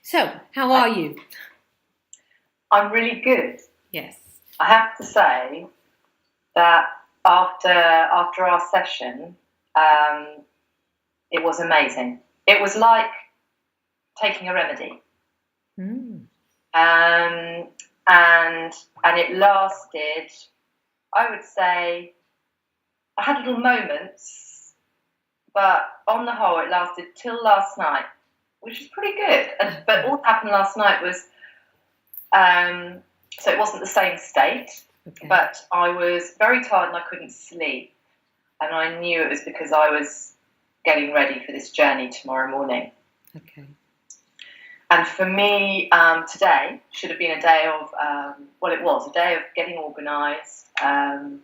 So, how are you? I'm really good. Yes. I have to say that after our session, um, it was amazing. It was like taking a remedy, Mm. um, and it lasted. I would say I had little moments, but on the whole, it lasted till last night, which is pretty good. But all that happened last night was um, so it wasn't the same state. Okay. But I was very tired and I couldn't sleep. And I knew it was because I was getting ready for this journey tomorrow morning. Okay. And for me, today should have been a day of, it was a day of getting organised. And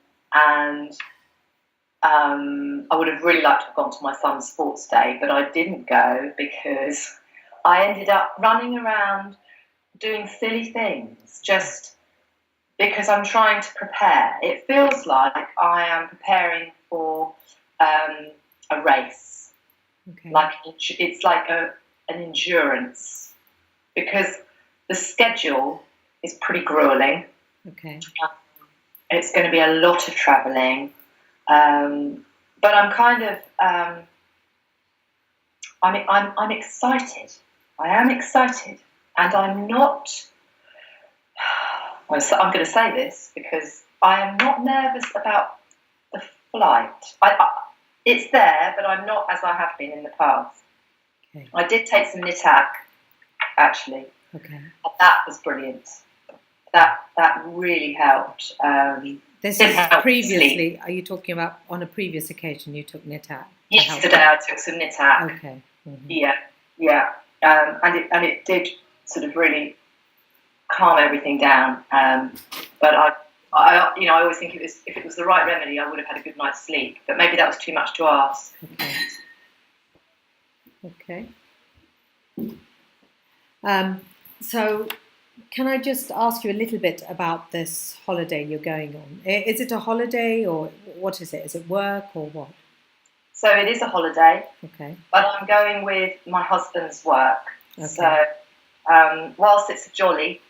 I would have really liked to have gone to my son's sports day, but I didn't go because I ended up running around doing silly things, just because I'm trying to prepare. It feels like I am preparing for a race. Okay. Like it's like an endurance, because the schedule is pretty grueling. Okay. It's going to be a lot of travelling, but I'm kind of I'm excited. I am excited, and I'm not. I'm going to say this because I am not nervous about the flight. It's there, but I'm not as I have been in the past. Okay. I did take some Nitak, actually. Okay. That was brilliant. That really helped. This did is help previously. sleep. Are you talking about on a previous occasion you took Nitat? Yesterday I took some Nitak. Okay. Mm-hmm. Yeah. And it did sort of really calm everything down. But I always think if it was the right remedy, I would have had a good night's sleep. But maybe that was too much to ask. Okay. So, can I just ask you a little bit about this holiday you're going on? Is it a holiday or what is it? Is it work or what? So it is a holiday. Okay. But I'm going with my husband's work. Okay. So whilst it's a jolly,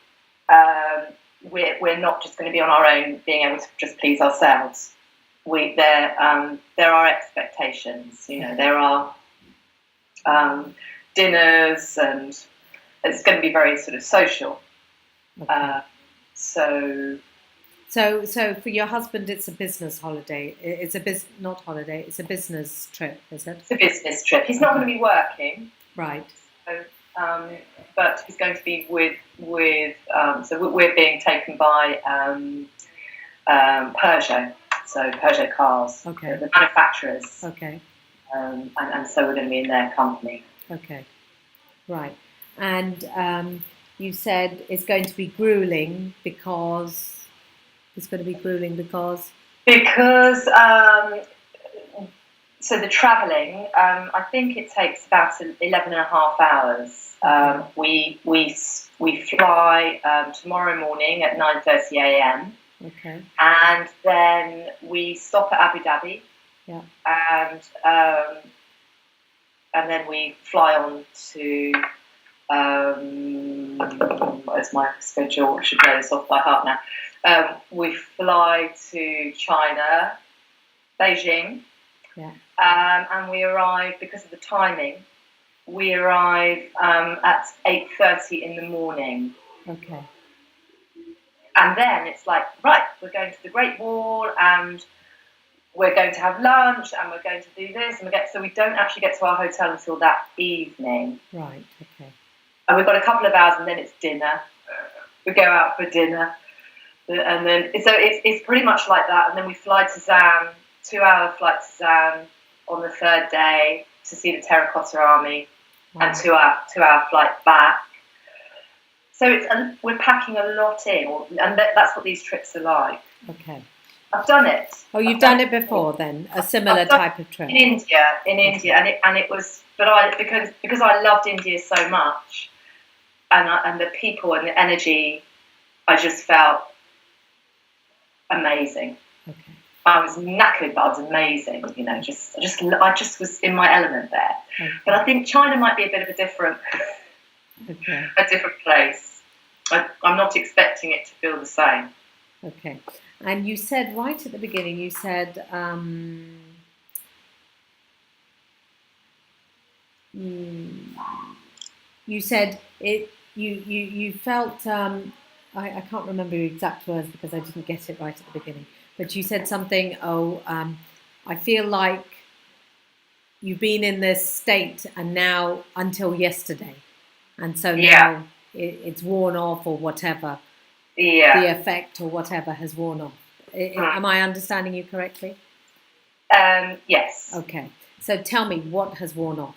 we're not just going to be on our own, being able to just please ourselves. There are expectations. There are dinners, and it's going to be very sort of social. Okay. So for your husband, it's a business holiday. It's not holiday. It's a business trip, is it? It's a business trip. He's not going to be working, right? So, but he's going to be with. So we're being taken by Peugeot. So Peugeot cars. Okay. The manufacturers. Okay. And so we're going to be in their company. Okay. Right. And you said it's going to be grueling because. So the travelling, I think it takes about 11 and a half hours. We fly tomorrow morning at 9:30 a.m. Okay. And then we stop at Abu Dhabi. Yeah. And then we fly on to where's my schedule? I should know this off by heart now. We fly to China, Beijing. Yeah. And we arrive, because of the timing, at 8:30 in the morning. Okay. And then it's like, right, we're going to the Great Wall, and we're going to have lunch, and we're going to do this, and so we don't actually get to our hotel until that evening. Right. Okay. And we've got a couple of hours, and then it's dinner. We go out for dinner, and then so it's pretty much like that. And then we fly to Zan, 2-hour flight to Zan on the third day to see the Terracotta Army, wow. And 2-hour flight back. So we're packing a lot in, and that's what these trips are like. Okay. I've done it. Oh, you've done it before then, a similar type of trip. In India, and it was, but because I loved India so much, and the people and the energy, I just felt amazing. Okay. I was knackered, but I was amazing. I just was in my element there. Okay. But I think China might be a bit of a different Okay. a different place. I'm not expecting it to feel the same. Okay. And you said right at the beginning, you said you said it. You felt. I can't remember your exact words because I didn't get it right at the beginning. But you said something. Oh, I feel like you've been in this state, and now until yesterday, and so now it's worn off, or whatever. The effect or whatever has worn off. Am I understanding you correctly? Yes. Okay. So tell me, what has worn off?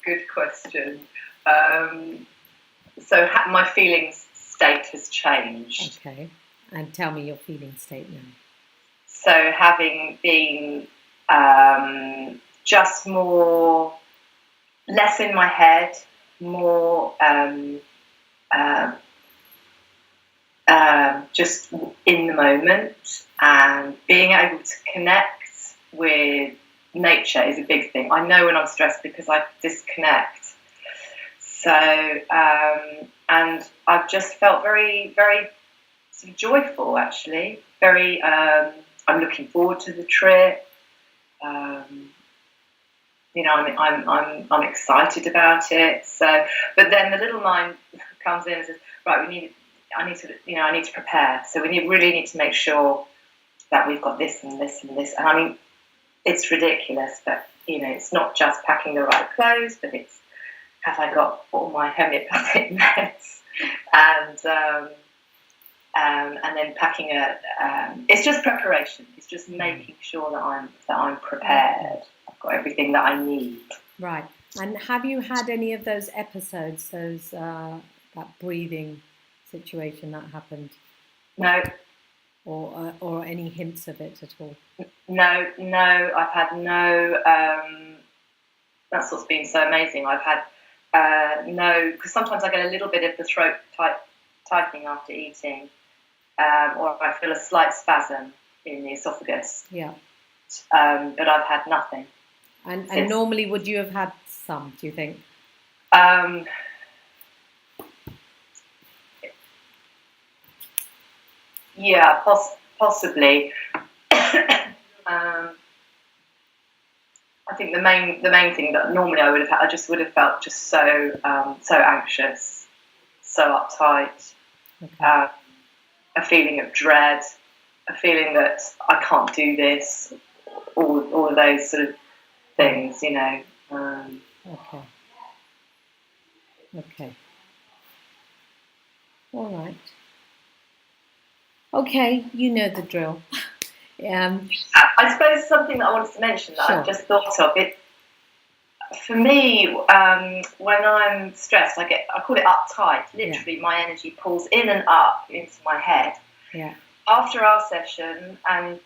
Good question. So my feelings state has changed. Okay. And tell me your feeling state now. So having been just less in my head, more just in the moment, and being able to connect with nature is a big thing. I know when I'm stressed because I disconnect. So, and I've just felt very, very sort of joyful, actually. Very, I'm looking forward to the trip. I'm excited about it. So, but then the little mind comes in and says, right, I need to prepare. So we really need to make sure that we've got this and this and this. And I mean, it's ridiculous, but it's not just packing the right clothes, but it's have I got all my homeopathic meds, and then packing it's just preparation. It's just making sure that I'm prepared. I've got everything that I need. Right. And have you had any of those episodes, that breathing situation that happened? No. Or any hints of it at all? No. I've had no. That's what's been so amazing. I've had no, because sometimes I get a little bit of the throat tightening after eating, or I feel a slight spasm in the esophagus. Yeah. But I've had nothing. And normally, would you have had some? Do you think? Yeah, possibly. I think the main thing that normally I would have had, I just would have felt just so anxious, so uptight, Okay. a feeling of dread, a feeling that I can't do this, all of those sort of things, Okay. All right. Okay, you know the drill. I suppose something that I wanted to mention that I've just thought of it. For me, when I'm stressed, I call it uptight. Literally, my energy pulls in and up into my head. Yeah. After our session and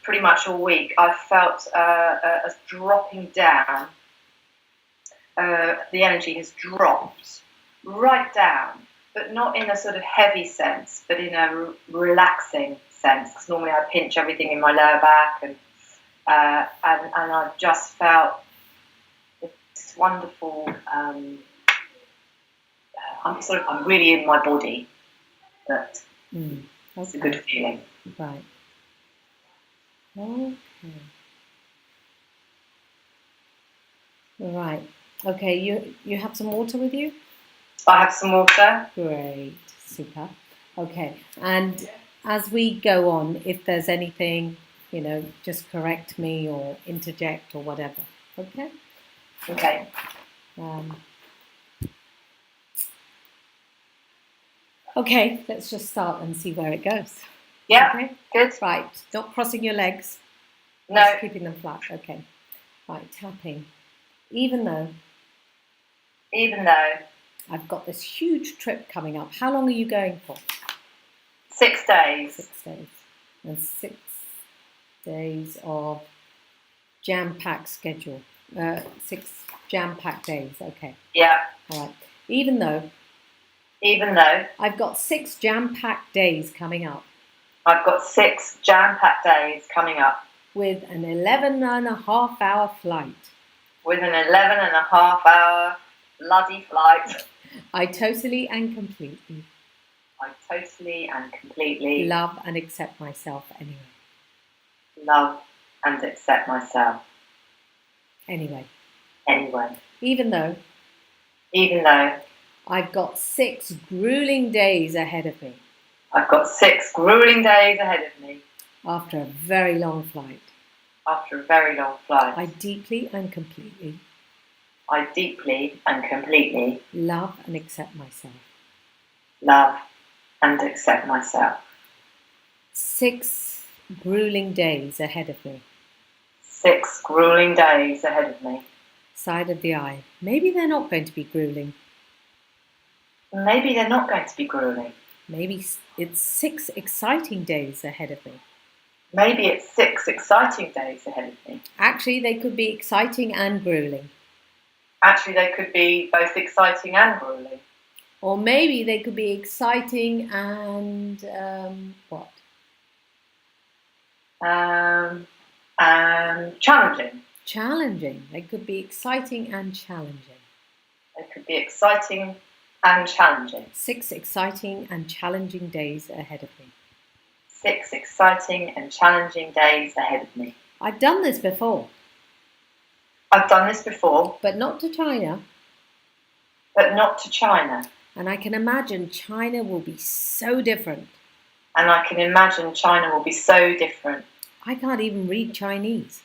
pretty much all week, I've felt a dropping down. The energy has dropped right down, but not in a sort of heavy sense, but in a relaxing sense. Because normally I pinch everything in my lower back, and I've just felt this wonderful. I'm really in my body. That it's a good feeling. Right. Okay. Right. Okay. You have some water with you? I have some water. Great. Super. Okay. And as we go on, if there's anything, just correct me or interject or whatever. Okay? Okay. Okay, let's just start and see where it goes. Yeah. Okay? Good. Right. Not crossing your legs. No. Just keeping them flat. Okay. Right. Tapping. Even though I've got this huge trip coming up. How long are you going for? 6 days. 6 days. And 6 days of jam-packed schedule. 6 jam-packed days. Okay. Yeah. All right. Even though I've got 6 jam-packed days coming up. I've got 6 jam-packed days coming up. With an 11.5-hour flight. with an 11.5 hour bloody flight. I totally and completely I totally and completely love and accept myself anyway. love and accept myself Anyway, anyway. even though Even though I've got 6 grueling days ahead of me I've got 6 grueling days ahead of me after a very long flight, after a very long flight, I deeply and completely I deeply and completely love and accept myself. love and accept myself. 6 grueling days ahead of me. 6 grueling days ahead of me. Side of the eye. Maybe they're not going to be grueling. Maybe they're not going to be grueling. Maybe it's 6 exciting days ahead of me. Maybe it's 6 exciting days ahead of me. Actually, they could be exciting and grueling. Actually, they could be both exciting and grueling. Or maybe they could be exciting and what? And challenging. Challenging. They could be exciting and challenging. They could be exciting and challenging. 6 exciting and challenging days ahead of me. 6 exciting and challenging days ahead of me. I've done this before, I've done this before, but not to China. but not to China. And I can imagine China will be so different. And I can imagine China will be so different. I can't even read Chinese.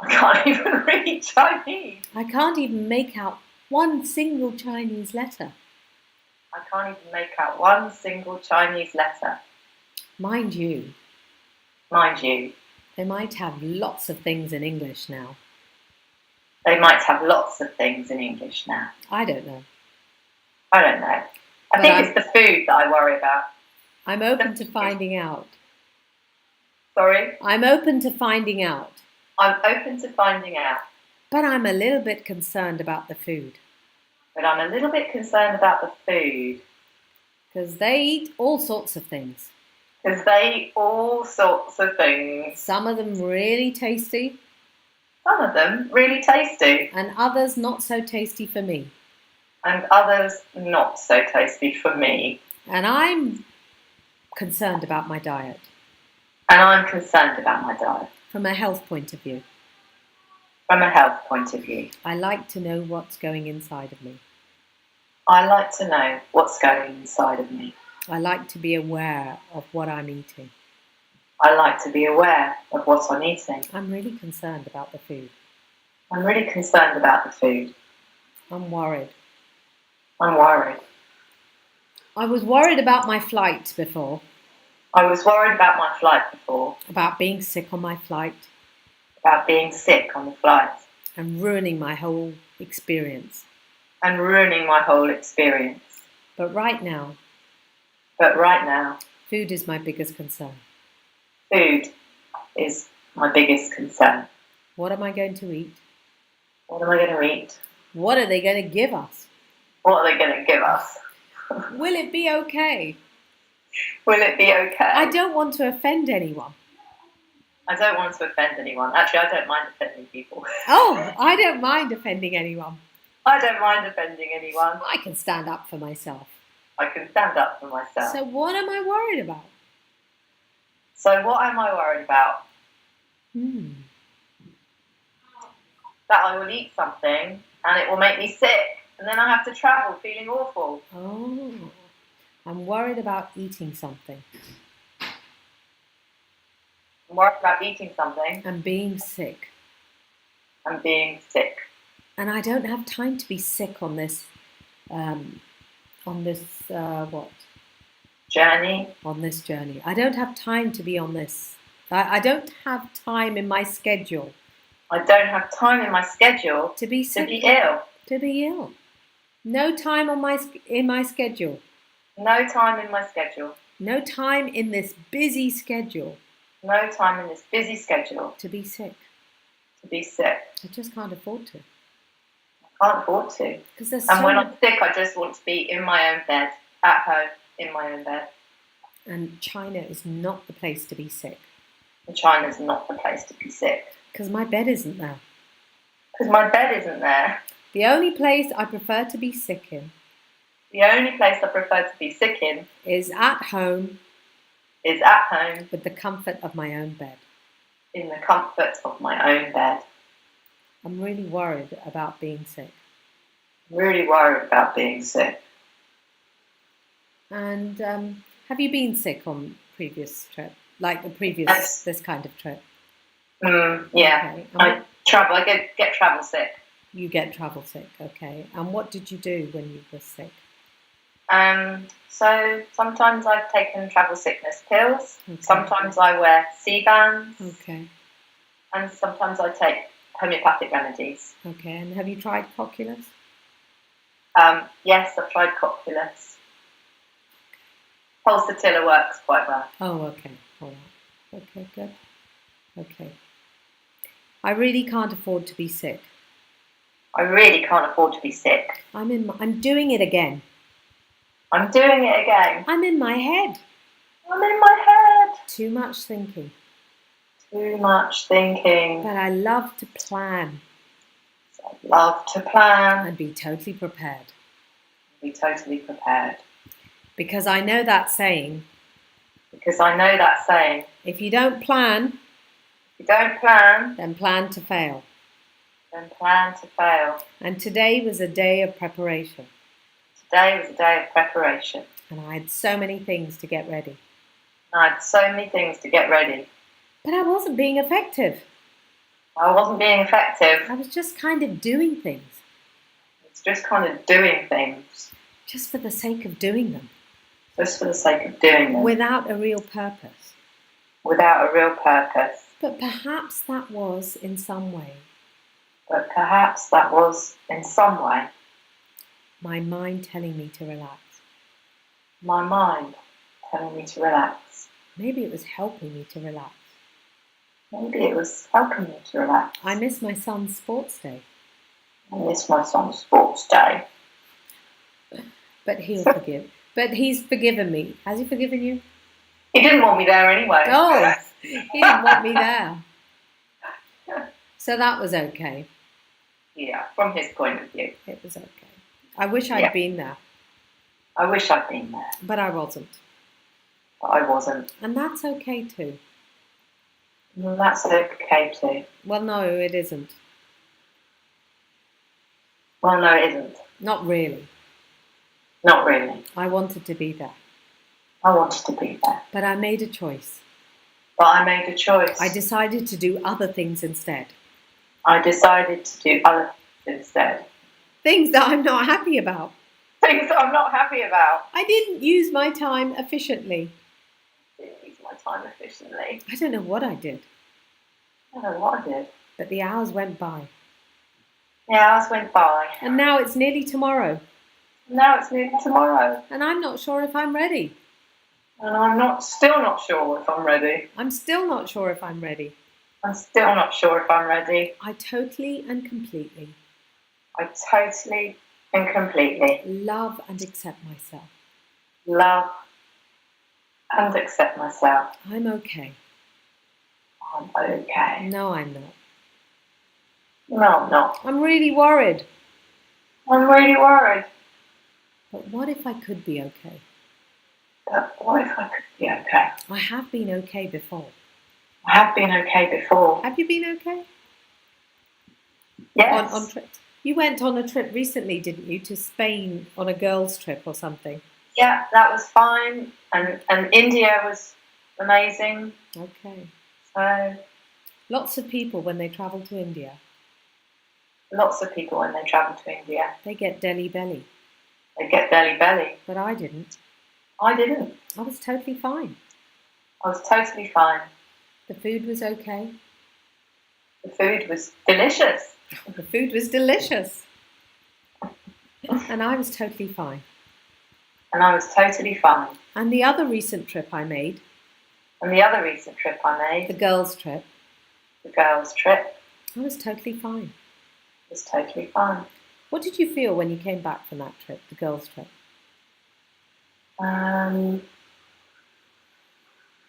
I can't even read Chinese. I can't even make out one single Chinese letter. I can't even make out one single Chinese letter. Mind you, Mind you, they might have lots of things in English now. they might have lots of things in English now. I don't know. I don't know. I think it's the food that I worry about. I'm open to finding out. Sorry? I'm open to finding out. I'm open to finding out. But I'm a little bit concerned about the food. But I'm a little bit concerned about the food. Because they eat all sorts of things. Because they eat all sorts of things. Some of them really tasty. Some of them really tasty. And others not so tasty for me. And others not so tasty for me. And I'm concerned about my diet. And I'm concerned about my diet. From a health point of view. From a health point of view. I like to know what's going inside of me. I like to know what's going inside of me. I like to be aware of what I'm eating. I like to be aware of what I'm eating. I'm really concerned about the food. I'm really concerned about the food. I'm worried. I'm worried. I was worried about my flight before. I was worried about my flight before. About being sick on my flight. About being sick on the flight. And ruining my whole experience. And ruining my whole experience. But right now, food is my biggest concern. Food is my biggest concern. What am I going to eat? What am I going to eat? What are they going to give us? What are they going to give us? Will it be okay? Will it be okay? I don't want to offend anyone. I don't want to offend anyone. Actually, I don't mind offending people. Oh, I don't mind offending anyone. I don't mind offending anyone. I can stand up for myself. I can stand up for myself. So what am I worried about? So what am I worried about? That I will eat something and it will make me sick. And then I have to travel feeling awful. Oh, I'm worried about eating something. I'm worried about eating something And being sick. and being sick. And I don't have time to be sick on this, Journey. On this journey. I don't have time to be on this. I don't have time in my schedule. I don't have time in my schedule To be to sick. be ill. To be ill. No time in my schedule. No time in my schedule. No time in this busy schedule No time in this busy schedule to be sick. to be sick. I just can't afford to. I can't afford to. Because there's And so when I'm sick, I just want to be in my own bed, at home, in my own bed. And China is not the place to be sick. And China's not the place to be sick. Because my bed isn't there. Because my bed isn't there. The only place I prefer to be sick in The only place I prefer to be sick in is at home is at home with the comfort of my own bed. in the comfort of my own bed. I'm really worried about being sick. I'm really worried about being sick. And have you been sick on previous trip? Like the previous, Yes. this kind of trip? Yeah. Okay. And I get travel sick. you get travel sick, okay. And what did you do when you were sick? So sometimes I've taken travel sickness pills. Okay. Sometimes I wear C-bands. Okay, And sometimes I take homeopathic remedies. okay. And have you tried Cocculus? Yes, I've tried Cocculus. Pulsatilla works quite well. Oh, okay. All right. Okay, good. Okay. I really can't afford to be sick. I really can't afford to be sick. I'm doing it again. I'm doing it again. I'm in my head. I'm in my head. Too much thinking. Too much thinking. But I love to plan I love to plan. and be totally prepared. Be totally prepared. Because I know that saying, Because I know that saying, if you don't plan, if you don't plan, then plan to fail. then plan to fail. And today was a day of preparation. Today was a day of preparation. And I had so many things to get ready. I had so many things to get ready. But I wasn't being effective. I wasn't being effective. I was just kind of doing things, It's just kind of doing things just for the sake of doing them, just for the sake of doing them without a real purpose. without a real purpose. But perhaps that was, in some way, But perhaps that was, in some way, my mind telling me to relax. my mind telling me to relax. Maybe it was helping me to relax. Maybe it was helping me to relax. I miss my son's sports day, I miss my son's sports day. but he'll forgive. But he's forgiven me. Has he forgiven you? He didn't want me there anyway. Oh, he didn't want me there. So that was okay. Yeah, from his point of view. It was okay. I wish I'd Yeah. been there, I wish I'd been there, but I wasn't. but I wasn't. And that's okay too. And that's okay too. Well, no, it isn't. Well, no, it isn't. Not really. Not really. I wanted to be there, I wanted to be there. but I made a choice. But I made a choice. I decided to do other things instead. I decided to do other things instead. Things that I'm not happy about. Things that I'm not happy about. I didn't use my time efficiently. I didn't use my time efficiently. I don't know what I did, I don't know what I did. but the hours went by. The hours went by. And now it's nearly tomorrow, Now it's nearly tomorrow. and I'm not sure if I'm ready. And I'm still not sure if I'm ready. I'm still not sure if I'm ready. I'm still not sure if I'm ready. I totally and completely I totally and completely love and accept myself. love and accept myself. I'm okay. I'm okay. No, I'm not. No, I'm not. I'm really worried. I'm really worried. But what if I could be okay? But what if I could be okay? I have been okay before. I have been okay before. Have you been okay? Yes. On trips? You went on a trip recently, didn't you, to Spain on a girls' trip or something? Yeah, that was fine. And India was amazing. Okay. So Lots of people, when they travel to India, lots of people when they travel to India, they get Delhi belly. they get belly. But I didn't. I didn't. I was totally fine. I was totally fine. The food was okay. The food was delicious. The food was delicious. And I was totally fine. And I was totally fine. And the other recent trip I made, And the other recent trip I made, the girls' trip, the girls' trip, I was totally fine. was totally fine. What did you feel when you came back from that trip, the girls' trip?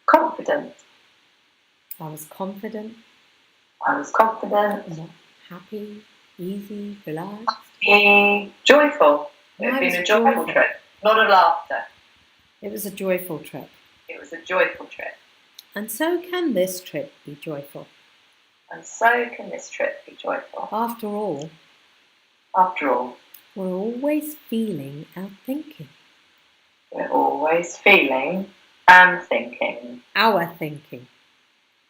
Confident. I was confident, I was confident. happy, Easy, relaxed. Be joyful. It I had been was a joyful joyful. trip, not a laughter. It was a joyful trip. It was a joyful trip. And so can this trip be joyful. And so can this trip be joyful. After all, we're always feeling our thinking. We're always feeling and thinking. Our thinking.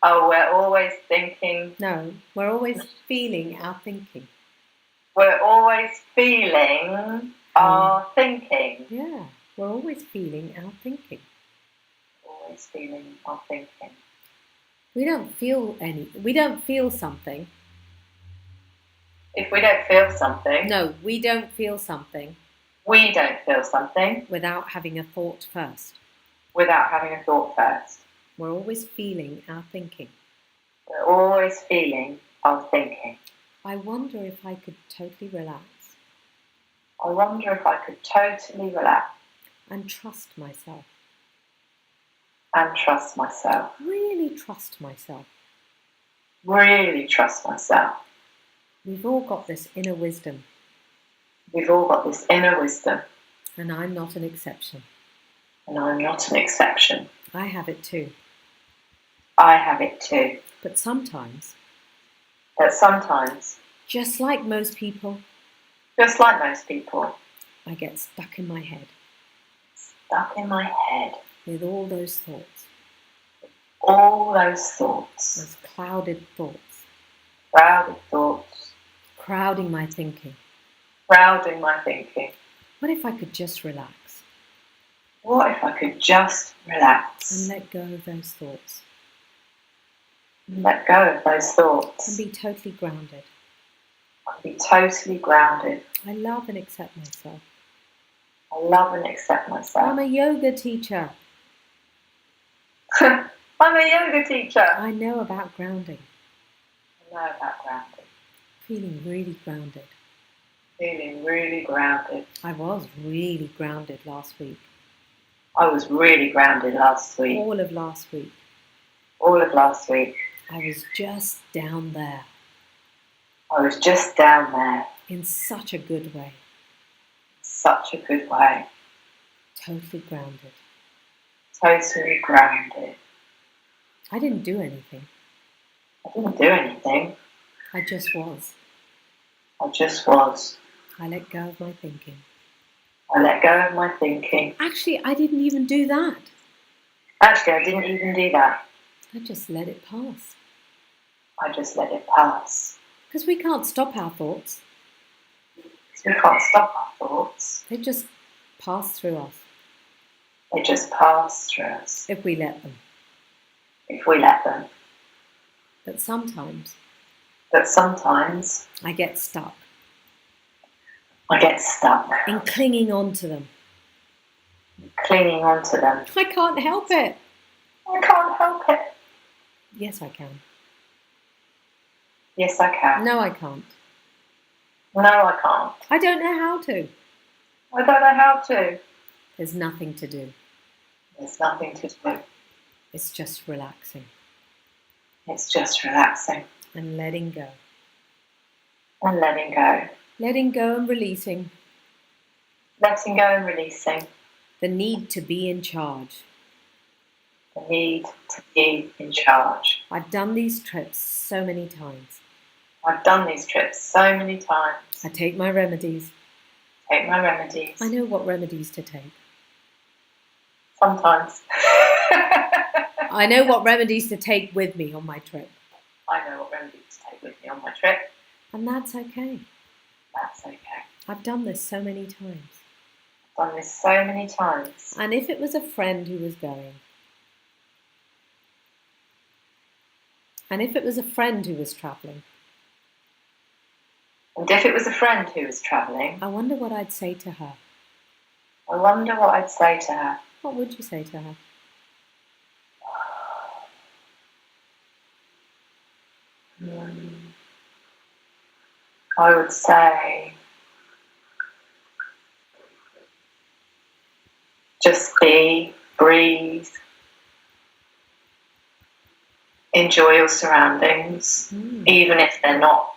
Oh, we're always thinking. No, we're always feeling our thinking. We're always feeling our thinking. Yeah, we're always feeling our thinking. Always feeling our thinking. We don't feel something. If we don't feel something. No, we don't feel something. We don't feel something. Without having a thought first. Without having a thought first. We're always feeling our thinking. We're always feeling our thinking. I wonder if I could totally relax. I wonder if I could totally relax. And trust myself. And trust myself. Really trust myself. Really trust myself. We've all got this inner wisdom. We've all got this inner wisdom. And I'm not an exception. And I'm not an exception. I have it too. I have it too. But sometimes, just like most people, I get stuck in my head. With all those thoughts. Those clouded thoughts. Crowding my thinking. What if I could just relax? And let go of those thoughts. And be totally grounded. I love and accept myself. I'm a yoga teacher. I know about grounding. Feeling really grounded. I was really grounded last week. All of last week. I was just down there. In such a good way. Totally grounded. I didn't do anything. I just was. I let go of my thinking. Actually, I didn't even do that. I just let it pass. Because we can't stop our thoughts. They just pass through us. If we let them. But sometimes I get stuck. In clinging on to them. I can't help it. Yes, I can. No, I can't. I don't know how to. There's nothing to do. It's just relaxing. And letting go. Letting go and releasing. The need to be in charge. I've done these trips so many times. I take my remedies. I know what remedies to take. Sometimes. I know what remedies to take with me on my trip. And that's okay. I've done this so many times. And if it was a friend who was going, and if it was a friend who was travelling, I wonder what I'd say to her. What would you say to her? I would say, just be, breathe, enjoy your surroundings, even if they're not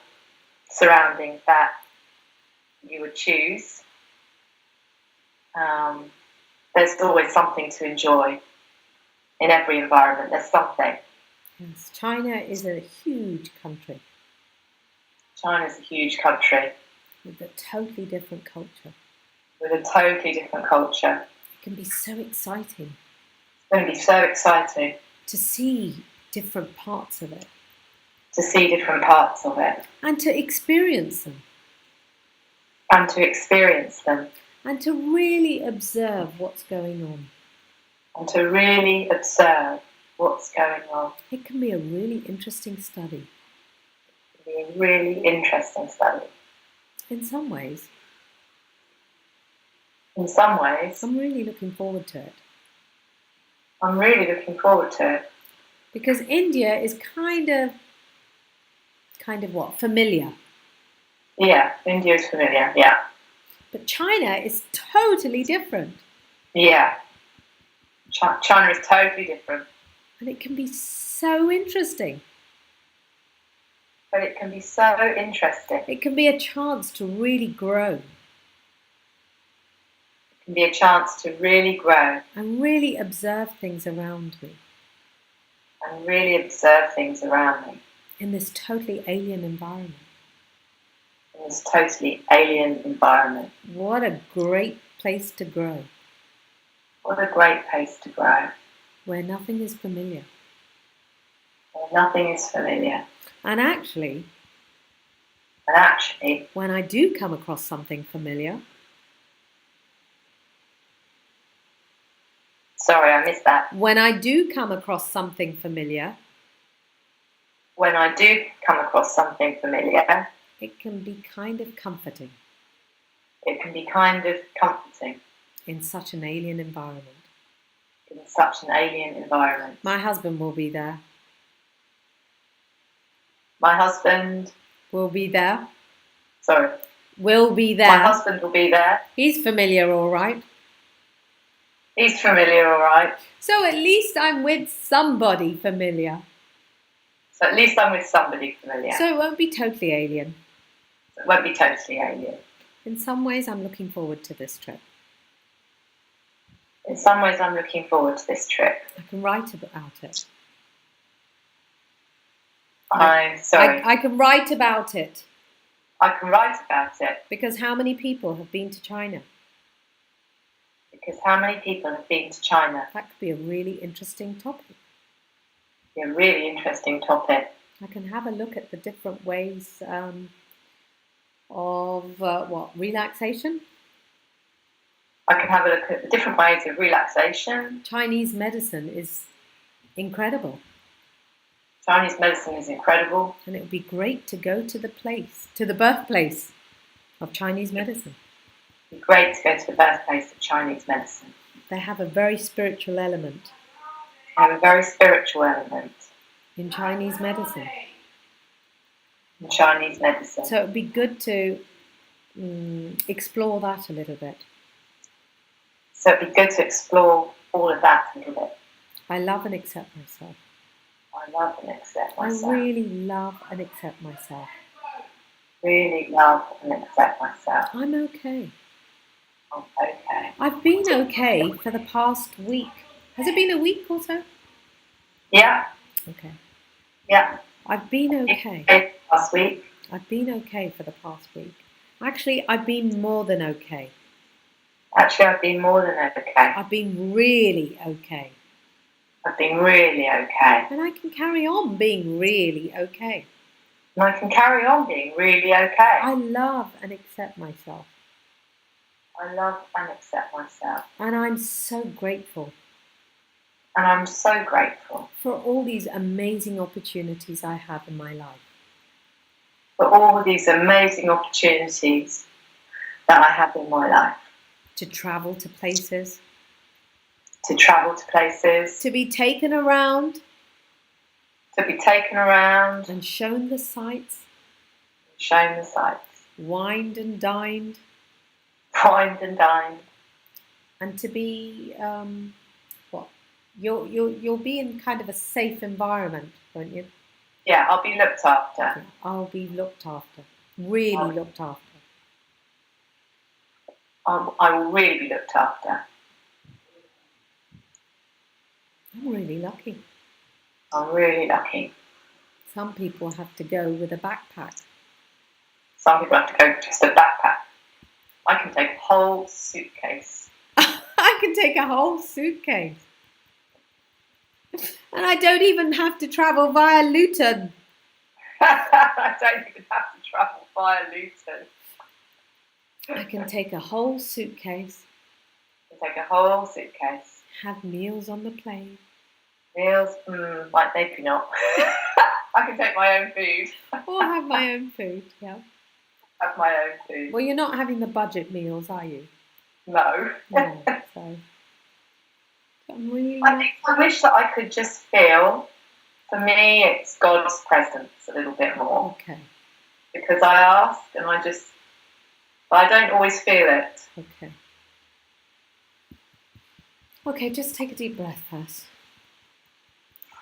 surroundings that you would choose, there's always something to enjoy in every environment. There's something. Yes, China is a huge country China's a huge country with a totally different culture. with a totally different culture. It can be so exciting It's going to be so exciting to see different parts of it to see different parts of it and to experience them and to experience them and to really observe what's going on. and to really observe what's going on. It can be a really interesting study. It'll be a really interesting study. In some ways, In some ways, I'm really looking forward to it I'm really looking forward to it because India is kind of what? Familiar. Yeah, India's familiar. Yeah, But China is totally different. yeah. China is totally different, And it can be so interesting. but it can be so interesting. It can be a chance to really grow It can be a chance to really grow and really observe things around me and really observe things around me in this totally alien environment. in this totally alien environment. What a great place to grow, What a great place to grow, where nothing is familiar. where nothing is familiar. And actually, And when I do come across something familiar, sorry, I missed that. when I do come across something familiar, When I do come across something familiar, it can be kind of comforting it can be kind of comforting in such an alien environment. in such an alien environment. My husband will be there. My husband, Will be there. sorry, Will be my there. husband will be there. He's familiar, all right. He's familiar, all right. So at least I'm with somebody familiar. So at least I'm with somebody familiar. So it won't be totally alien. It won't be totally alien. In some ways, I'm looking forward to this trip. In some ways, I'm looking forward to this trip. I can write about it. I'm sorry. I can write about it I can write about it because how many people have been to China? because how many people have been to China? That could be a really interesting topic. It's a really interesting topic. I can have a look at the different ways of relaxation. I can have a look at the different ways of relaxation. Chinese medicine is incredible, Chinese medicine is incredible. and it would be great to go to the birthplace of Chinese medicine. It'd be great to go to the birthplace of Chinese medicine. They have a very spiritual element They have a very spiritual element in Chinese medicine. in Chinese medicine. So it would be good to explore that a little bit. So it'd be good to explore all of that a little bit. I love and accept myself. I love and accept I myself. really love and accept myself. Really love and accept myself. I'm okay. I'm okay. I've been okay for the past week. Has it been a week or so? Yeah, Okay. yeah. I've been okay. Last week. I've been okay for the past week. Actually, I've been more than okay. Actually, I've been more than okay. I've been really okay. I've been really okay. And I can carry on being really okay. And I can carry on being really okay. I love and accept myself. I love and accept myself. And I'm so grateful And I'm so grateful for all these amazing opportunities I have in my life. for all these amazing opportunities that I have in my life. To travel to places, To travel to places, to be taken around to be taken around, and shown the sights, shown the sights, wined and dined, wined and dined. and to be you'll be in kind of a safe environment, won't you? Yeah, I'll be looked after. I'll be looked after. Really looked after. I will really be looked after. I'm really lucky. I'm really lucky. Some people have to go with a backpack. Some people have to go with just a backpack. I can take a whole suitcase. I can take a whole suitcase. And I don't even have to travel via Luton. I don't even have to travel via Luton. I can take a whole suitcase. Take a whole suitcase. Have meals on the plane. Meals, like maybe not. I can take my own food. Or have my own food, yeah. Have my own food. Well, you're not having the budget meals, are you? No. No, so I'm really I wish that I could just feel, for me, it's God's presence a little bit more. okay. Because I ask and but I don't always feel it. Okay. Okay, just take a deep breath first.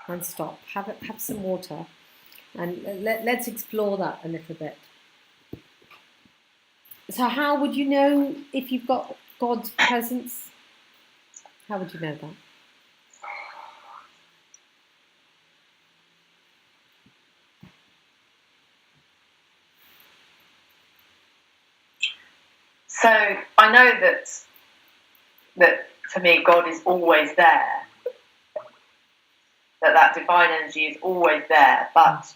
And stop. Have some water. And let's explore that a little bit. So how would you know if you've got God's presence? How would you know that? So I know that for me, God is always there. That divine energy is always there, but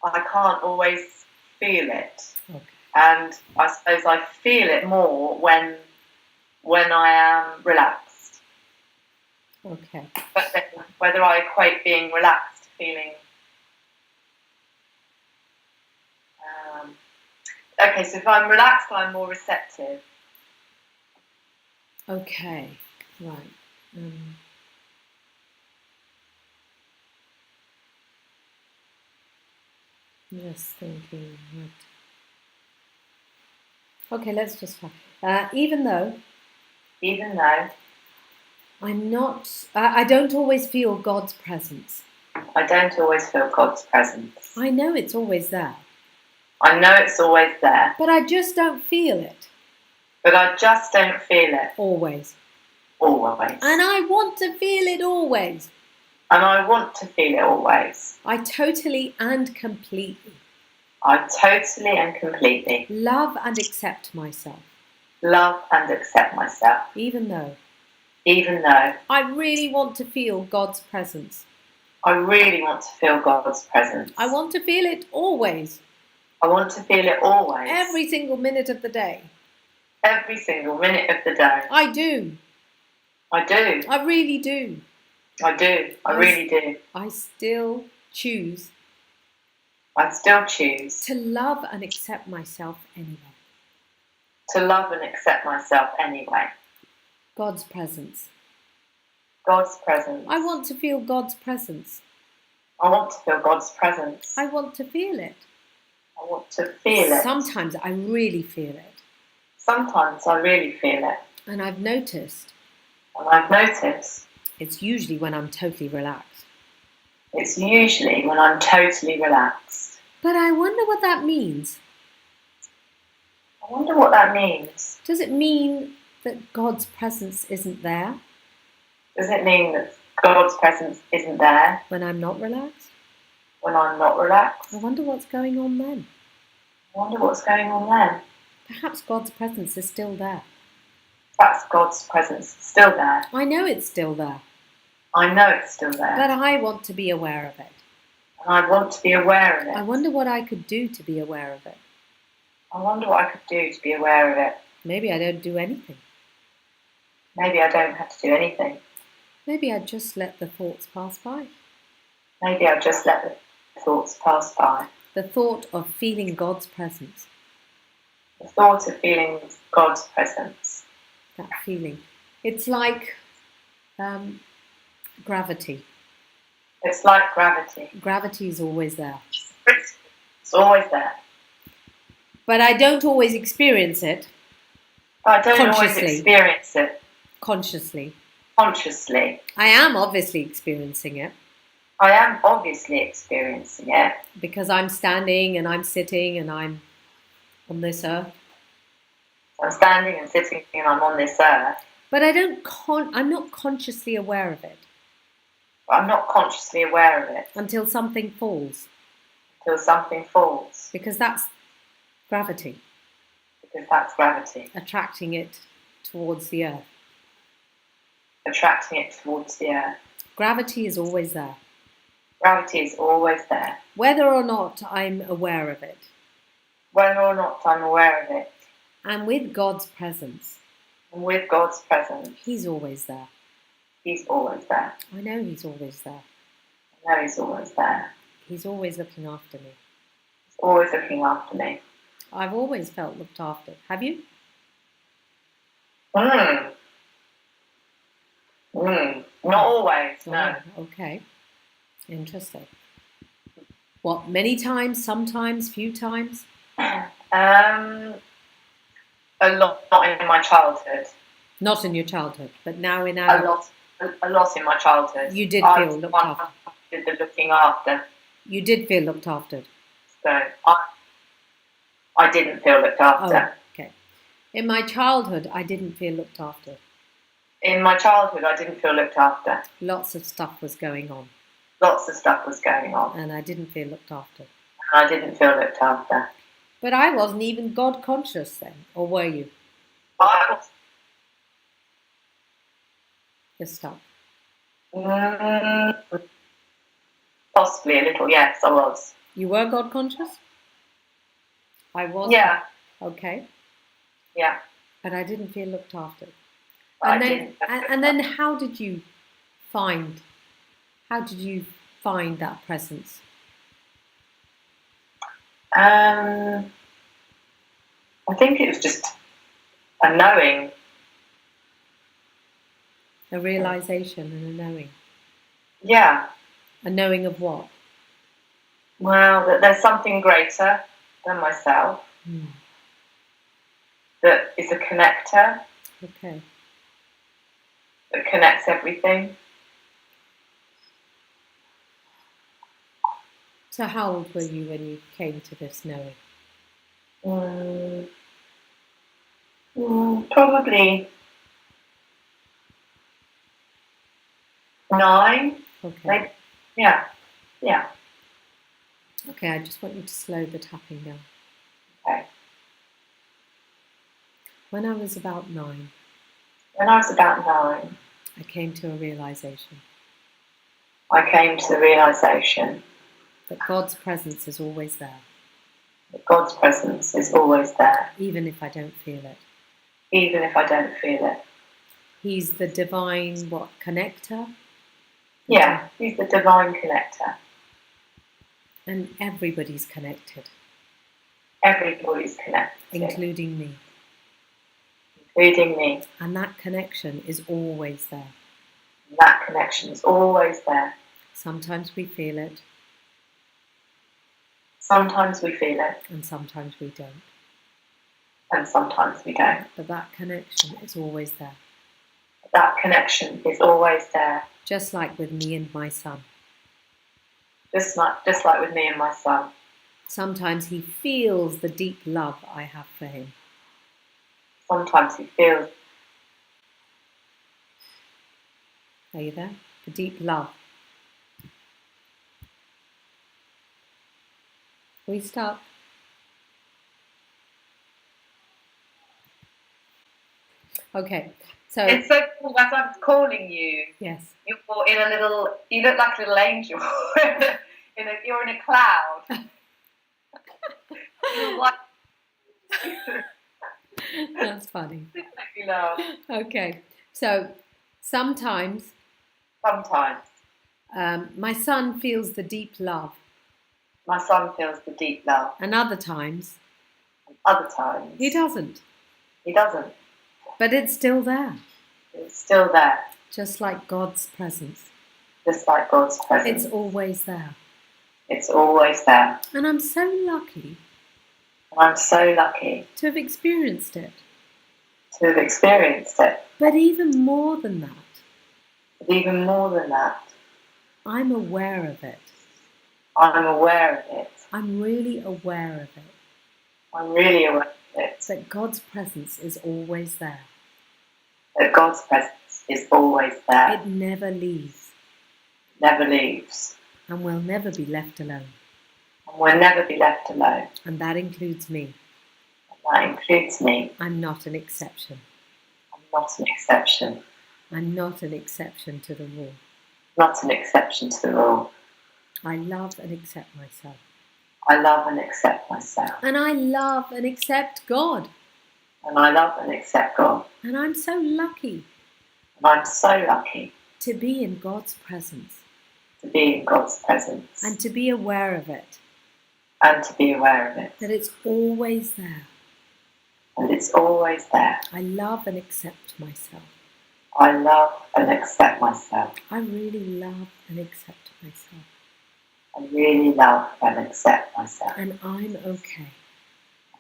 I can't always feel it. Okay. And I suppose I feel it more when I am relaxed. Okay. But then whether I equate being relaxed to feeling... okay, so if I'm relaxed, I'm more receptive. Okay. Right. Just thinking. Okay, let's just try. Even though I'm not, I don't always feel God's presence. I don't always feel God's presence. I know it's always there. I know it's always there. But I just don't feel it. But I just don't feel it. Always. Always. And I want to feel it always. And I want to feel it always. I totally and completely. I totally and completely. Love and accept myself. Love and accept myself. Even though. I really want to feel God's presence. I really want to feel God's presence. I want to feel it always. I want to feel it always. Every single minute of the day. Every single minute of the day. I do. I do. I really do. I do. I really do. I still choose. I still choose. To love and accept myself anyway. To love and accept myself anyway. God's presence. God's presence. I want to feel God's presence. I want to feel God's presence. I want to feel it. I want to feel it. Sometimes I really feel it. Sometimes I really feel it. And I've noticed. It's usually when I'm totally relaxed. It's usually when I'm totally relaxed. But I wonder what that means. I wonder what that means. Does it mean that God's presence isn't there? Does it mean that God's presence isn't there? When I'm not relaxed? When I'm not relaxed? I wonder what's going on then. I wonder what's going on then. Perhaps God's presence is still there. Perhaps God's presence is still there. I know it's still there. I know it's still there. But I want to be aware of it. And I want to be aware of it. I wonder what I could do to be aware of it. I wonder what I could do to be aware of it. Maybe I don't do anything. Maybe I don't have to do anything. Maybe I just let the thoughts pass by. Maybe I just let the thoughts pass by. The thought of feeling God's presence. The thought of feeling God's presence. That feeling. It's like gravity. It's like gravity. Gravity is always there. It's always there. But I don't always experience it. I don't always experience it. Consciously. Consciously. I am obviously experiencing it. I am obviously experiencing it. Because I'm standing and I'm sitting and I'm on this earth. I'm standing and sitting and I'm on this earth. But I'm not consciously aware of it. I'm not consciously aware of it. Until something falls. Until something falls. Because that's gravity. Because that's gravity. Attracting it towards the earth. Attracting it towards the earth. Gravity is always there. Gravity is always there. Whether or not I'm aware of it. Whether or not I'm aware of it. And with God's presence. And with God's presence. He's always there. He's always there. I know He's always there. I know He's always there. He's always looking after me. He's always looking after me. I've always felt looked after. Have you? Not always, no. Oh, okay. Interesting. What, many times, sometimes, few times? A lot, not in my childhood. Not in your childhood, but now in A adult. lot in my childhood. You did I feel was looked one after. who did the looking after. You did feel looked after. So I didn't feel looked after. Oh, okay. In my childhood, I didn't feel looked after. In my childhood, I didn't feel looked after. Lots of stuff was going on. Lots of stuff was going on. And I didn't feel looked after. And I didn't feel looked after. But I wasn't even God conscious then, or were you? I was You're stuck. Possibly a little, yes, I was. You were God conscious? I was. Yeah. Okay. Yeah. But I didn't feel looked after. I And then how did you find that presence? I think it was just a knowing. A realization and a knowing. Yeah. A knowing of what? Well, that there's something greater than myself that is a connector. Okay. That connects everything. So how old were you when you came to this knowing? Probably 9. Okay. Maybe. Yeah. Yeah. Okay, I just want you to slow the tapping down. Okay. When I was about 9, When I was about 9, I came to a realization I came to the realization that God's presence is always there, that God's presence is always there, even if I don't feel it. even if I don't feel it. He's the divine, connector? Yeah, He's the divine connector. And everybody's connected, Everybody's connected, including me. including me. And that connection is always there. That connection is always there. Sometimes we feel it, Sometimes we feel it, and sometimes we don't. and sometimes we don't. But that connection is always there. That connection is always there. Just like with me and my son. Just like with me and my son. Sometimes he feels the deep love I have for him. Sometimes he feels. Are you there? The deep love. We start. Okay, so It's so cool as I'm calling you. yes, You look like a little angel. You're in a cloud. You're like, that's funny. you know, Okay, so sometimes sometimes my son feels the deep love, my son feels the deep love, and other times and other times he doesn't. he doesn't. But it's still there, It's still there, just like God's presence. just like God's presence. It's always there. It's always there. And I'm so lucky And I'm so lucky to have experienced it. to have experienced it. But even more than that, But even more than that, I'm aware of it. I'm aware of it. I'm really aware of it. I'm really aware of it. That God's presence is always there. That God's presence is always there. It never leaves. Never leaves. And we'll never be left alone. And we'll never be left alone. And that includes me. And that includes me. I'm not an exception. I'm not an exception. I'm not an exception to the rule. Not an exception to the rule. I love and accept myself. I love and accept myself. And I love and accept God. And I love and accept God. And I'm so lucky. And I'm so lucky to be in God's presence. To be in God's presence. And to be aware of it. And to be aware of it. That it's always there. And it's always there. I love and accept myself. I love and accept myself. I really love and accept myself. I really love and accept myself. And I'm okay.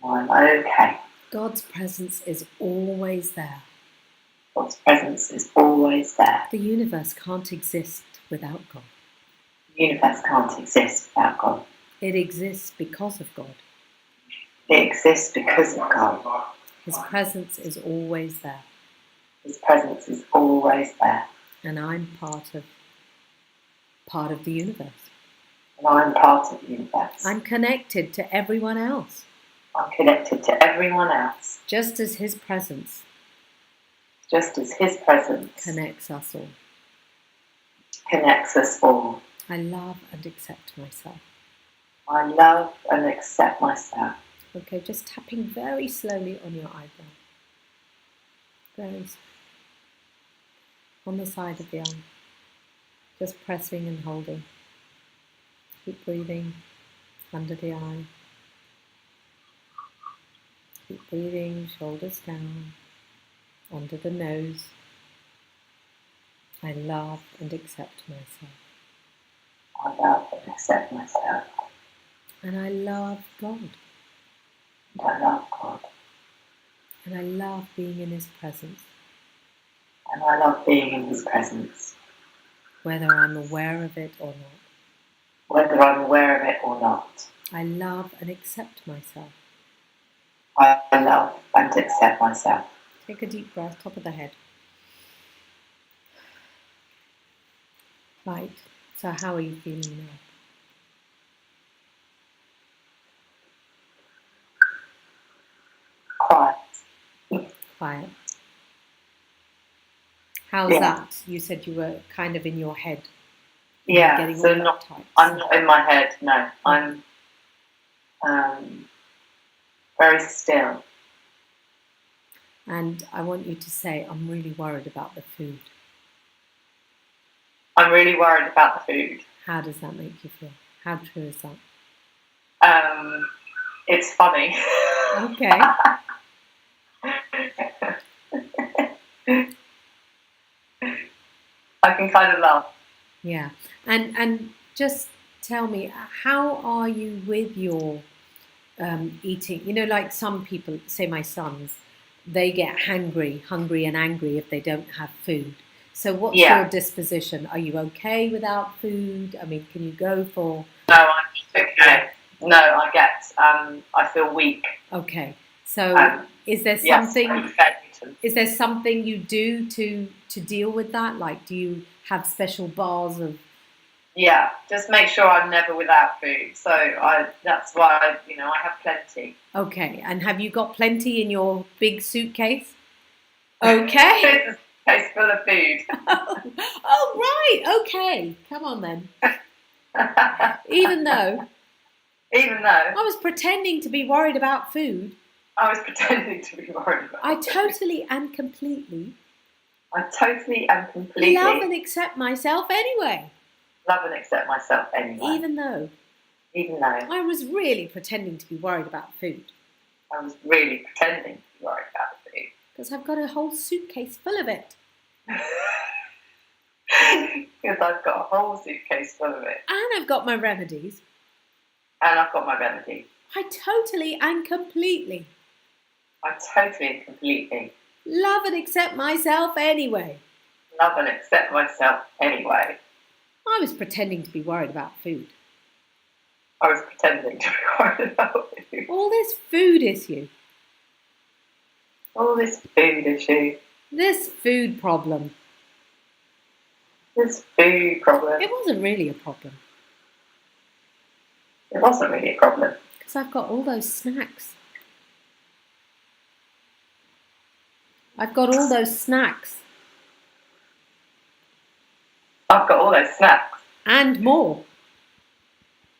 And I'm okay. God's presence is always there. God's presence is always there. The universe can't exist without God. The universe can't exist without God. It exists because of God. It exists because of God. His presence is always there. His presence is always there. And I'm part of the universe. And I'm part of the universe. I'm connected to everyone else. I'm connected to everyone else. Just as His presence connects us all. Connects us all. I love and accept myself. I love and accept myself. Okay, just tapping very slowly on your eyebrow. Very slowly. On the side of the arm. Just pressing and holding. Keep breathing under the eye. Keep breathing, shoulders down, under the nose. I love and accept myself. I love and accept myself. And I love God. And I love God. And I love being in His presence. And I love being in His presence. Whether I'm aware of it or not. Whether I'm aware of it or not. I love and accept myself. I love and accept myself. Take a deep breath, top of the head. Right, so how are you feeling now? Quiet. Quiet. How's that? You said you were kind of in your head. Yeah, so I'm not in my head, no. I'm very still. And I want you to say, I'm really worried about the food. I'm really worried about the food. How does that make you feel? How true is that? It's funny. Okay. I can kind of laugh. Yeah. And just tell me, how are you with your eating? You know, like some people, say my sons, they get hungry and angry if they don't have food. So what's your disposition? Are you okay without food? I mean, can you go for... No, I'm just okay. No, I feel weak. Okay. So is there something... Yes, is there something you do to deal with that? Like, do you have special bars of... Yeah, just make sure I'm never without food. So that's why, I have plenty. Okay, and have you got plenty in your big suitcase? Okay. It's a suitcase full of food. Oh, right, okay. Come on then. Even though I was pretending to be worried about food. I was pretending to be worried about I totally and completely love and accept myself anyway. Love and accept myself anyway. Even though I was really pretending to be worried about food. I was really pretending to be worried about the food. Because I've got a whole suitcase full of it. Because I've got a whole suitcase full of it. And I've got my remedies. And I've got my remedies. I totally and completely love and accept myself anyway. Love and accept myself anyway. I was pretending to be worried about food. I was pretending to be worried about you. All this food issue. All this food issue. This food problem. This food problem. It wasn't really a problem. It wasn't really a problem. Because I've got all those snacks. I've got all those snacks. I've got all those snacks. And more.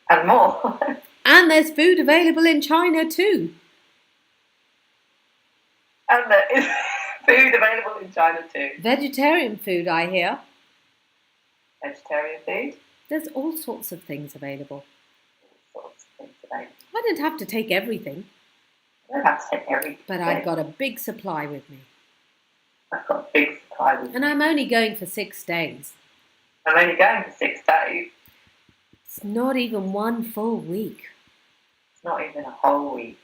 And more. And there's food available in China too. And there is food available in China too. Vegetarian food, I hear. Vegetarian food. There's all sorts of things available. All sorts of things available. I didn't have to take everything, I don't have to take everything. but I've got a big supply with me. I've got a big supply with me. And I'm only going for 6 days. I'm only going for 6 days. It's not even one full week. It's not even a whole week.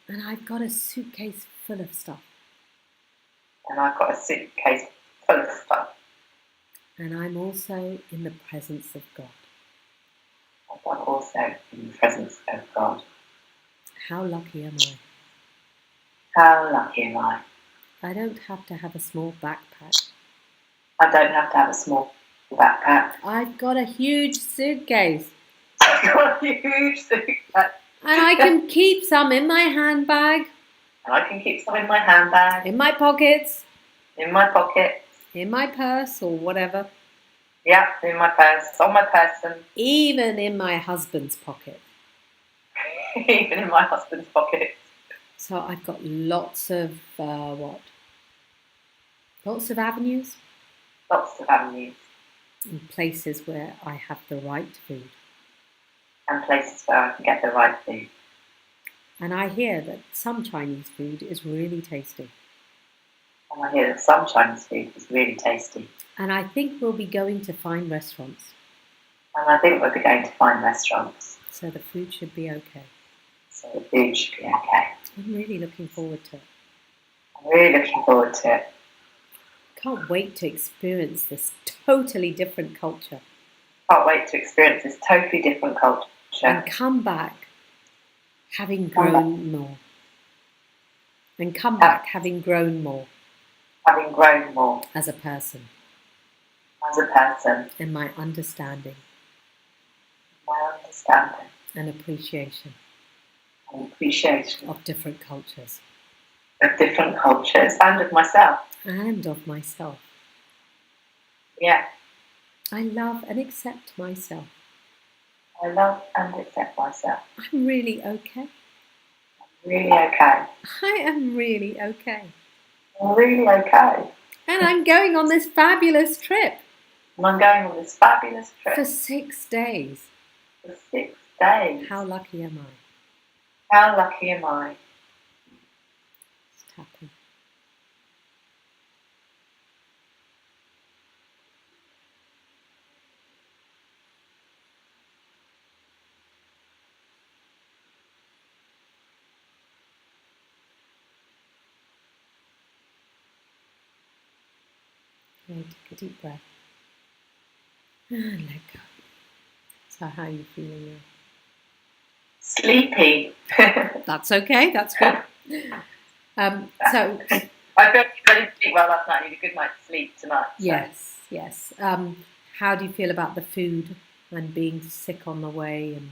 And I've got a suitcase full of stuff. And I've got a suitcase full of stuff. And I'm also in the presence of God. I'm also in the presence of God. How lucky am I? How lucky am I? I don't have to have a small backpack. I don't have to have a small backpack. I've got a huge suitcase. I've got a huge suitcase. And I can keep some in my handbag, And I can keep some in my handbag, in my pockets, in my pocket. in my purse or whatever. Yeah, in my purse, on my person, Even in my husband's pocket. even in my husband's pocket. So I've got lots of, Lots of avenues Lots of avenues and places where I have the right food. and places where I can get the right food. And I hear that some Chinese food is really tasty. And I hear that some Chinese food is really tasty. And I think we'll be going to fine restaurants. And I think we'll be going to fine restaurants. So the food should be okay. So the food should be okay. I'm really looking forward to it. I'm really looking forward to it. Can't wait to experience this totally different culture. Can't wait to experience this totally different culture. And come back having Come back. grown more. And come back having grown more Having grown more as a person as a person. in my understanding My understanding and appreciation and appreciation of different cultures of different cultures and of myself. and of myself. Yeah, I love and accept myself. I love and accept myself. I'm really okay. Really okay. I am really okay. I'm really okay. And I'm going on this fabulous trip And I'm going on this fabulous for trip 6 days. for 6 days. How lucky am I? How lucky am I? Just happy. Okay, take a deep breath. And let go. So how are you feeling now? Sleepy. That's okay, that's good. So I feel I didn't sleep well last night. I need a good night's sleep tonight. So. yes. How do you feel about the food and being sick on the way and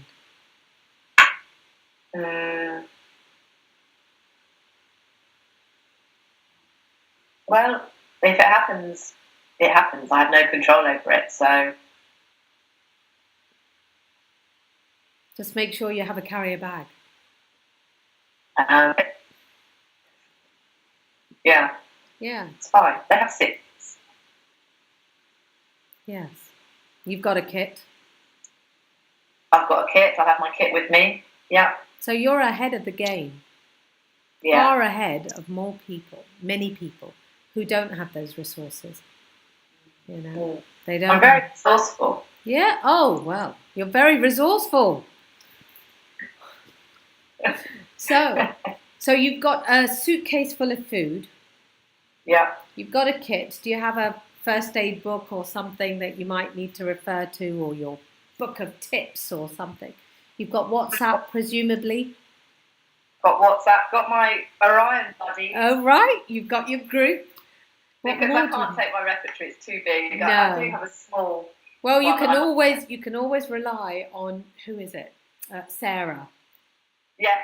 Well, if it happens, it happens. I have no control over it. So, just make sure you have a carrier bag? Yeah, Yeah, it's fine. They have 6. yes. You've got a kit. I've got a kit. I have my kit with me. Yeah, So you're ahead of the game. yeah. Far ahead of more people, many people who don't have those resources. You know, they don't. I'm very resourceful. Yeah. Oh well, you're very resourceful. So you've got a suitcase full of food. Yeah. You've got a kit. Do you have a first aid book or something that you might need to refer to, or your book of tips or something. You've got WhatsApp, presumably. Got WhatsApp, got my Orion buddies. Oh, right. You've got your group. Because I can't take my repertory, it's too big. No. I do have a small. Well, you can always rely on, who is it? Sarah. Yeah.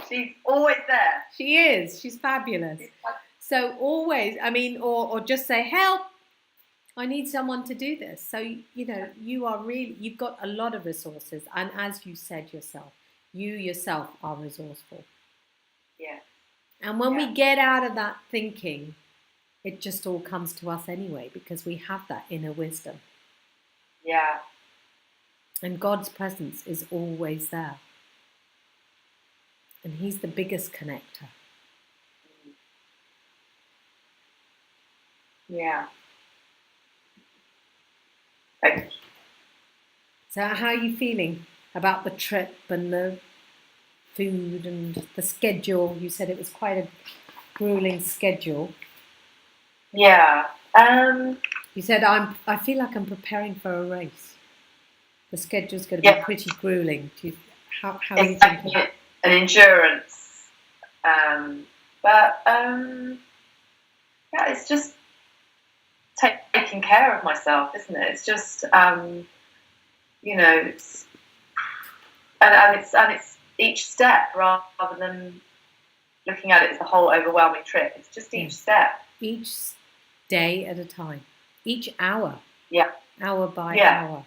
She's always there. She is. She's fabulous. So always, I mean, or just say, help, I need someone to do this. So, you've got a lot of resources. And as you said yourself, you yourself are resourceful. Yeah. And when we get out of that thinking, it just all comes to us anyway, because we have that inner wisdom. Yeah. And God's presence is always there. And He's the biggest connector. Yeah. Thank you. So how are you feeling about the trip and the food and the schedule? You said it was quite a grueling schedule. Yeah. You said I feel like I'm preparing for a race. The schedule's going to be pretty grueling. How are you thinking? An endurance. It's just taking care of myself, isn't it? It's just it's each step rather than looking at it as a whole overwhelming trip. It's just each step. Each day at a time. Each hour. Yeah. Hour by hour.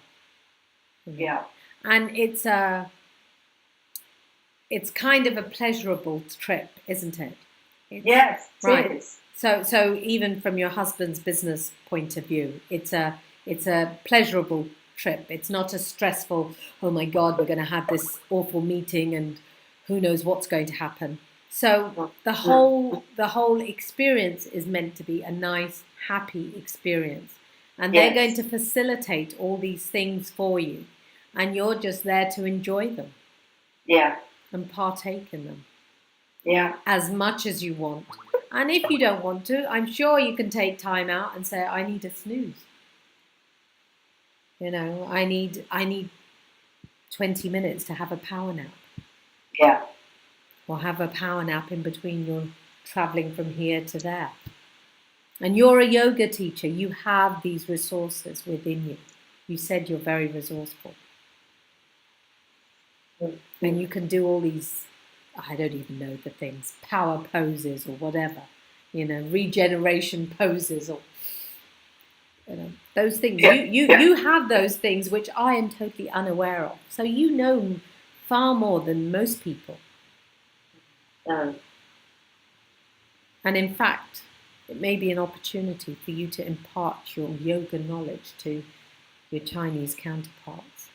Yeah. And it's kind of a pleasurable trip, isn't it? Yes, it is. So even from your husband's business point of view, it's a pleasurable trip. It's not a stressful, oh my God, we're going to have this awful meeting and who knows what's going to happen. So the whole experience is meant to be a nice, happy experience. And they're going to facilitate all these things for you. And you're just there to enjoy them. Yeah. And partake in them. Yeah. As much as you want. And if you don't want to, I'm sure you can take time out and say, I need a snooze. I need 20 minutes to have a power nap. Yeah. Or have a power nap in between your traveling from here to there. And you're a yoga teacher. You have these resources within you. You said you're very resourceful. Mm-hmm. And you can do all these, I don't even know the things, power poses or whatever, regeneration poses or, those things. Yeah. You have those things which I am totally unaware of. So you know far more than most people. And in fact, it may be an opportunity for you to impart your yoga knowledge to your Chinese counterparts.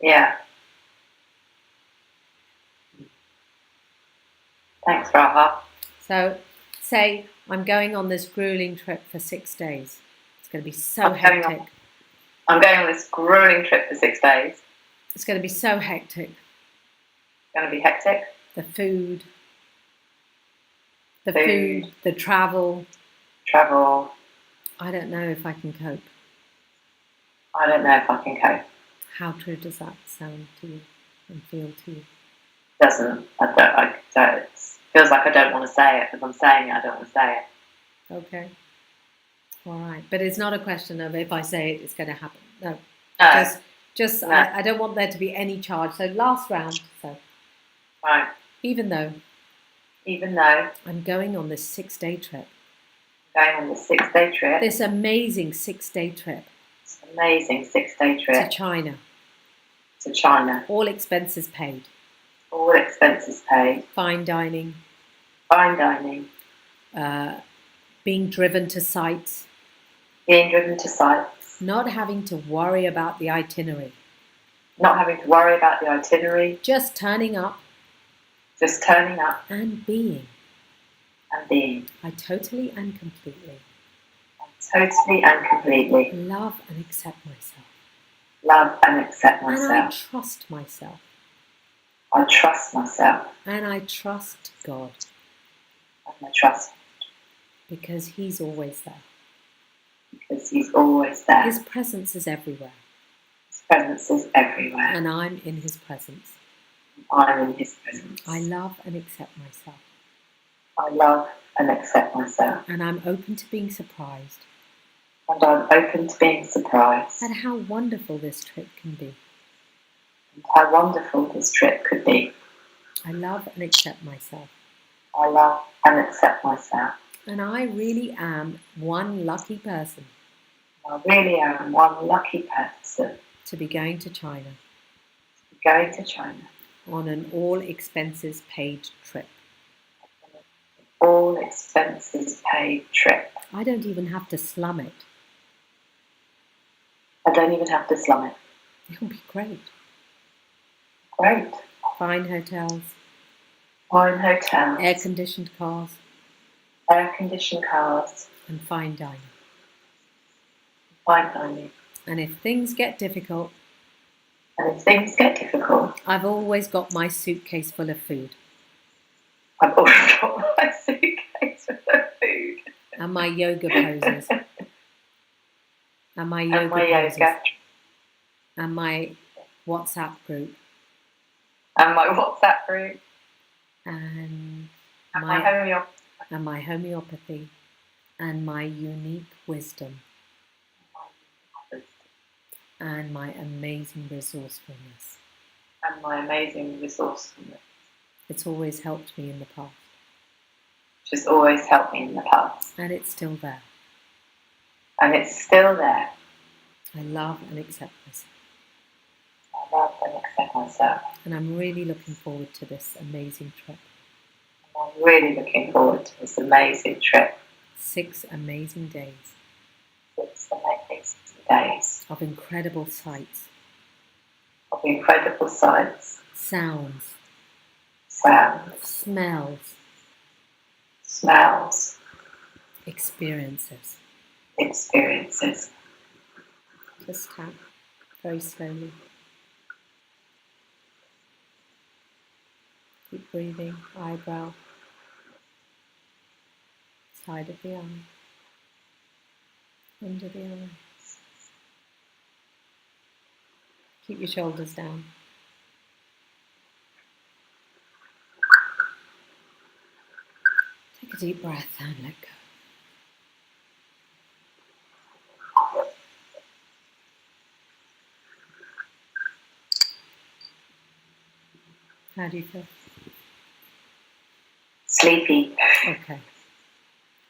Yeah. Thanks, Raha. So, say I'm going on this grueling trip for 6 days. It's going to be so hectic. I'm going on this grueling trip for 6 days. It's going to be so hectic. Going to be hectic. The food, the travel. I don't know if I can cope. I don't know if I can cope. How true does that sound to you and feel to you? Doesn't. It feels like I don't want to say it. If I'm saying it, I don't want to say it. Okay. All right. But it's not a question of if I say it, it's going to happen. No. No. I don't want there to be any charge. So last round. So. Right. Even though I'm going on this 6-day trip. Going on this 6-day trip. This amazing 6-day trip. This amazing 6-day trip. To China. All expenses paid. Fine dining. Being driven to sites. Not having to worry about the itinerary. Just turning up. And being. I totally and completely. Love and accept myself. And I trust myself. I trust myself. And I trust God. And I trust because He's always there. because He's always there. His presence is everywhere, His presence is everywhere. and I'm in His presence. I'm in His presence. I love and accept myself, I love and accept myself. and I'm open to being surprised And I'm open to being surprised. at how wonderful this trip can be. And how wonderful this trip could be. I love and accept myself, I love and accept myself. and I really am one lucky person I really am one lucky person to be going to China going to China. on an all expenses paid trip. All expenses paid trip. I don't even have to slum it. I don't even have to slum it. It'll be great. Great. Fine hotels, Fine hotels, air conditioned cars, air-conditioned cars, and fine dining. fine dining. And if things get difficult, And if things get difficult, I've always got my suitcase full of food I've always got my suitcase with the food and my yoga poses and my and yoga my poses yoga and my WhatsApp group and my WhatsApp group and and my homeopathy. my homeopathy and my unique wisdom and my amazing resourcefulness. And my amazing resourcefulness, It's always helped me in the past, which has always helped me in the past. and it's still there. And it's still there. I love and accept myself, I love and accept myself. and I'm really looking forward to this amazing trip. I'm really looking forward to this amazing trip. 6 amazing days It's amazing days of incredible sights, of incredible sights, sounds, sounds, smells, smells, experiences. experiences. Just tap very slowly. Keep breathing, eyebrow, side of the eye, under the eye. Keep your shoulders down. Take a deep breath and let go. How do you feel? Sleepy. Okay.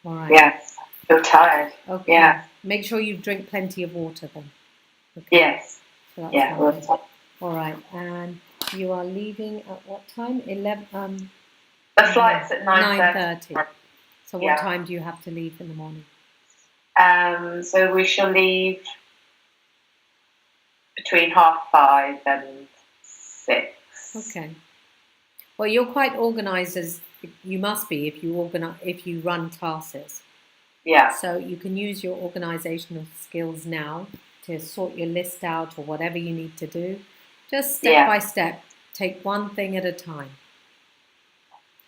All right. Yes. Feel tired. Okay. Yeah. Make sure you drink plenty of water then. Okay. Yes. So that's Yeah. one thing. Well, All right. And you are leaving at what time? 11. the flight's at 9:30. 9:30. So what Yeah. time do you have to leave in the morning? So we shall leave between 5:30 and 6. Okay. Well, you're quite organised, as you must be if you run classes. Yeah. So you can use your organisational skills now to sort your list out or whatever you need to do. Just step Yeah. by step, take one thing at a time.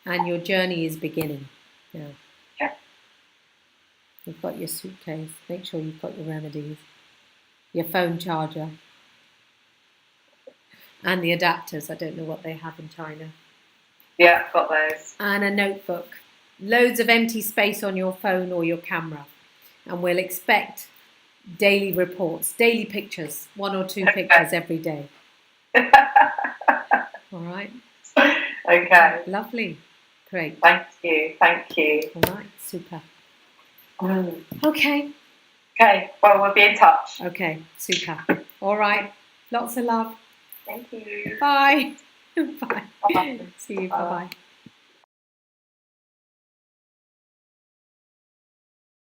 And your journey is beginning. Yeah. Yeah. You've got your suitcase. Make sure you've got your remedies, your phone charger, and the adapters. I don't know what they have in China. Yeah, got those. And a notebook. Loads of empty space on your phone or your camera. And we'll expect daily reports, daily pictures, 1 or 2 pictures every day. All right. Okay. Lovely. Great. Thank you. Thank you. All right. Super. Mm. Okay. Okay. Well, we'll be in touch. Okay. Super. All right. Lots of love. Thank you. Bye. Bye. Bye. See you. Bye bye.